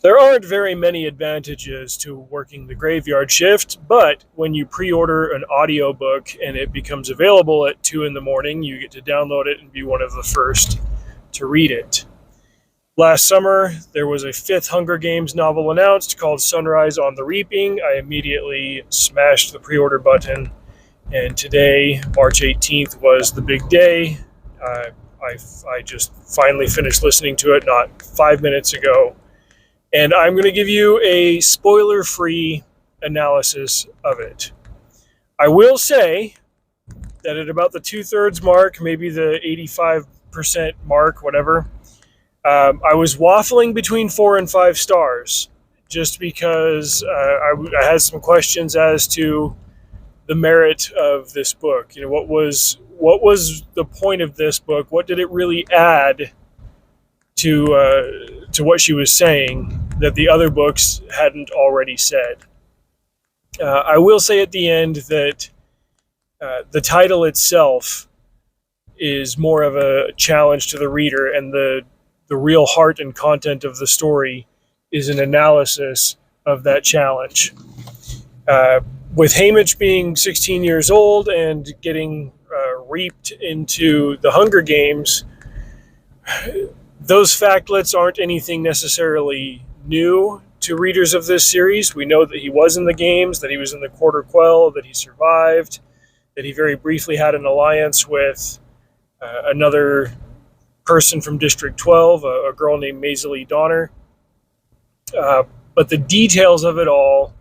There aren't very many advantages to working the graveyard shift, but when you pre-order an audiobook and it becomes available at 2 in the morning, you get to download it and be one of the first to read it. Last summer, there was a fifth Hunger Games novel announced called Sunrise on the Reaping. I immediately smashed the pre-order button, and today, March 18th, was the big day. I just finally finished listening to it not 5 minutes ago. And I'm going to give you a spoiler-free analysis of it. I will say that at about the 2/3 mark, maybe the 85% mark, whatever, I was waffling between 4 and 5 stars, just because I had some questions as to the merit of this book. You know, what was the point of this book? What did it really add to what she was saying that the other books hadn't already said? I will say at the end that the title itself is more of a challenge to the reader, and the real heart and content of the story is an analysis of that challenge. With Haymitch being 16 years old and getting reaped into the Hunger Games, those factlets aren't anything necessarily new to readers of this series. We know that he was in the games, that he was in the Quarter Quell, that he survived, that he very briefly had an alliance with another person from District 12, a girl named Maisie Donner. But the details of it all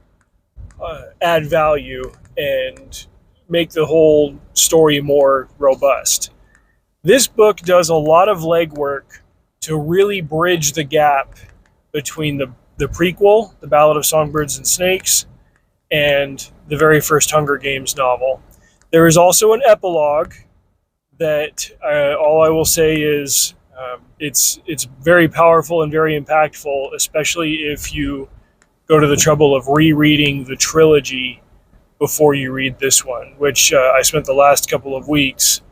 add value and make the whole story more robust. This book does a lot of legwork to really bridge the gap between the prequel, The Ballad of Songbirds and Snakes, and the very first Hunger Games novel. There is also an epilogue that all I will say is it's very powerful and very impactful, especially if you go to the trouble of rereading the trilogy before you read this one, which I spent the last couple of weeks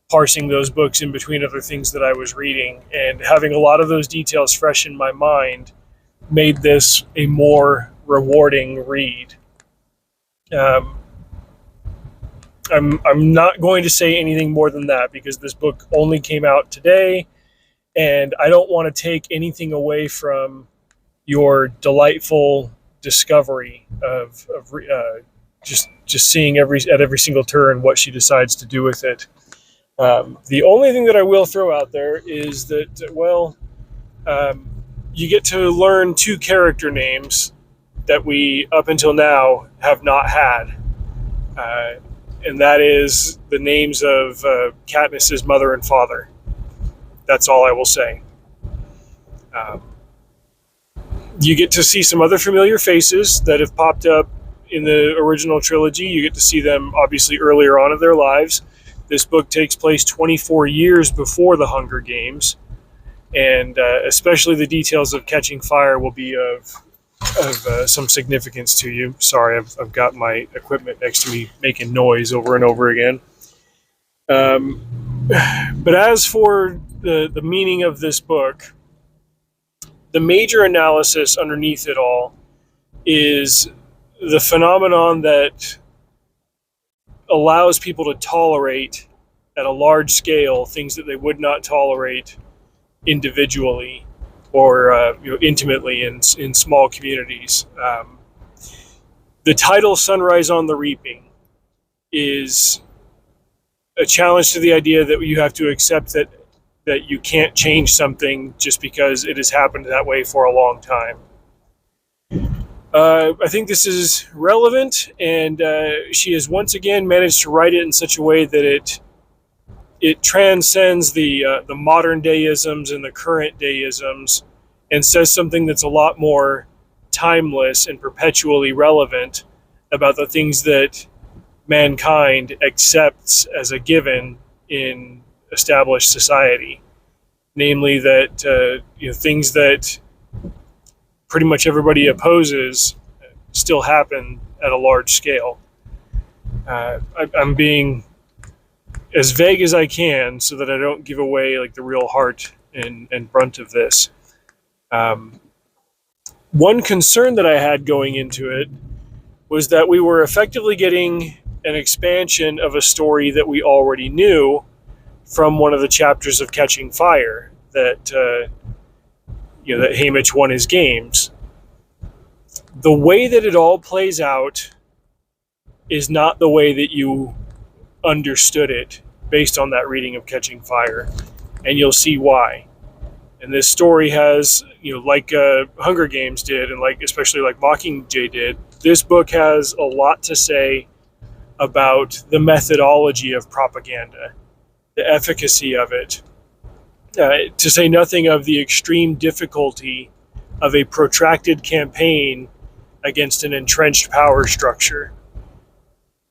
parsing those books in between other things that I was reading, and having a lot of those details fresh in my mind made this a more rewarding read. I'm not going to say anything more than that because this book only came out today, and I don't want to take anything away from your delightful discovery of just seeing at every single turn what she decides to do with it. The only thing that I will throw out there is that, you get to learn 2 character names that we, up until now, have not had. And that is the names of Katniss's mother and father. That's all I will say. You get to see some other familiar faces that have popped up in the original trilogy. You get to see them, obviously, earlier on in their lives. This book takes place 24 years before the Hunger Games, and especially the details of catching fire will be of some significance to you. Sorry, I've got my equipment next to me making noise over and over again. But as for the meaning of this book, the major analysis underneath it all is the phenomenon that allows people to tolerate at a large scale things that they would not tolerate individually or intimately in small communities. The title Sunrise on the Reaping is a challenge to the idea that you have to accept that you can't change something just because it has happened that way for a long time. I think this is relevant, and she has once again managed to write it in such a way that it transcends the modern day-isms and the current day-isms, and says something that's a lot more timeless and perpetually relevant about the things that mankind accepts as a given in established society. Namely that things that pretty much everybody opposes still happen at a large scale. I'm being as vague as I can so that I don't give away like the real heart and brunt of this. One concern that I had going into it was that we were effectively getting an expansion of a story that we already knew from one of the chapters of Catching Fire that that Haymitch won his games. The way that it all plays out is not the way that you understood it based on that reading of Catching Fire, and you'll see why. And this story has, like Hunger Games did, and especially like Mockingjay did, this book has a lot to say about the methodology of propaganda, the efficacy of it, to say nothing of the extreme difficulty of a protracted campaign against an entrenched power structure.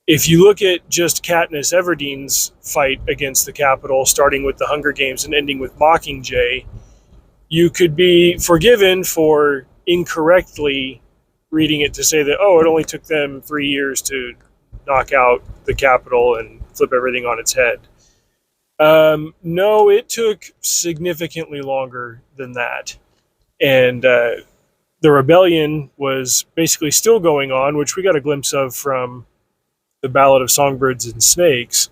If you look at just Katniss Everdeen's fight against the Capitol, starting with the Hunger Games and ending with Mockingjay, you could be forgiven for incorrectly reading it to say that, it only took them 3 years to knock out the Capitol and flip everything on its head. No, it took significantly longer than that. And the rebellion was basically still going on, which we got a glimpse of from the Ballad of Songbirds and Snakes.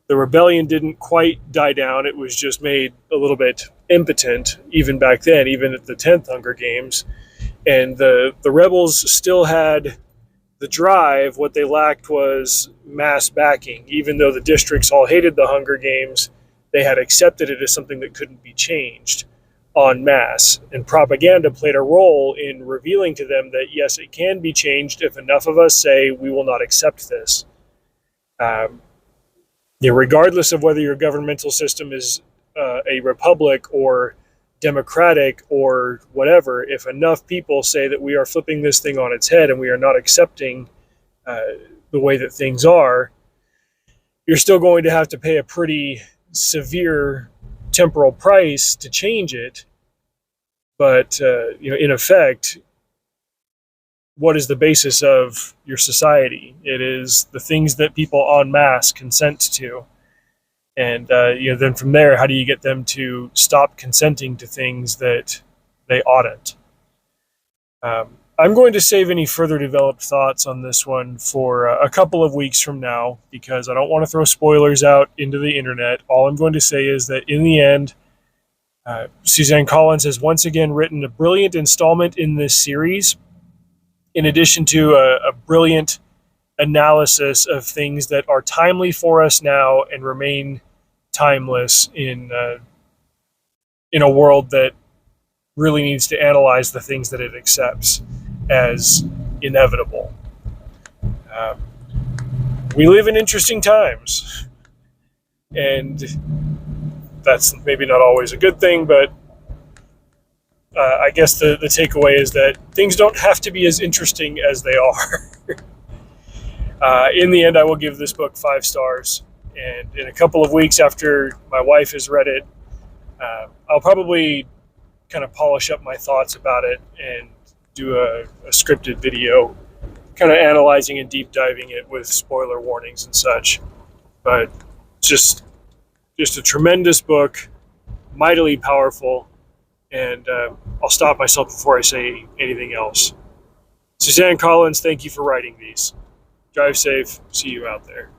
The rebellion didn't quite die down. It was just made a little bit impotent, even back then, even at the 10th Hunger Games. And the rebels still had the drive. What they lacked was mass backing. Even though the districts all hated the Hunger Games, they had accepted it as something that couldn't be changed en masse. And propaganda played a role in revealing to them that, yes, it can be changed if enough of us say we will not accept this. Regardless of whether your governmental system is a republic or democratic or whatever, if enough people say that we are flipping this thing on its head and we are not accepting the way that things are, you're still going to have to pay a pretty severe temporal price to change it. But in effect, what is the basis of your society? It is the things that people en masse consent to. And then from there, how do you get them to stop consenting to things that they oughtn't? I'm going to save any further developed thoughts on this one for a couple of weeks from now, because I don't want to throw spoilers out into the internet. All I'm going to say is that in the end, Suzanne Collins has once again written a brilliant installment in this series, in addition to a brilliant analysis of things that are timely for us now and remain timeless in a world that really needs to analyze the things that it accepts as inevitable. We live in interesting times, and that's maybe not always a good thing, but I guess the takeaway is that things don't have to be as interesting as they are. In the end, I will give this book 5 stars. And in a couple of weeks after my wife has read it, I'll probably kind of polish up my thoughts about it and do a scripted video kind of analyzing and deep diving it with spoiler warnings and such. But just a tremendous book, mightily powerful, and I'll stop myself before I say anything else. Suzanne Collins, thank you for writing these. Drive safe. See you out there.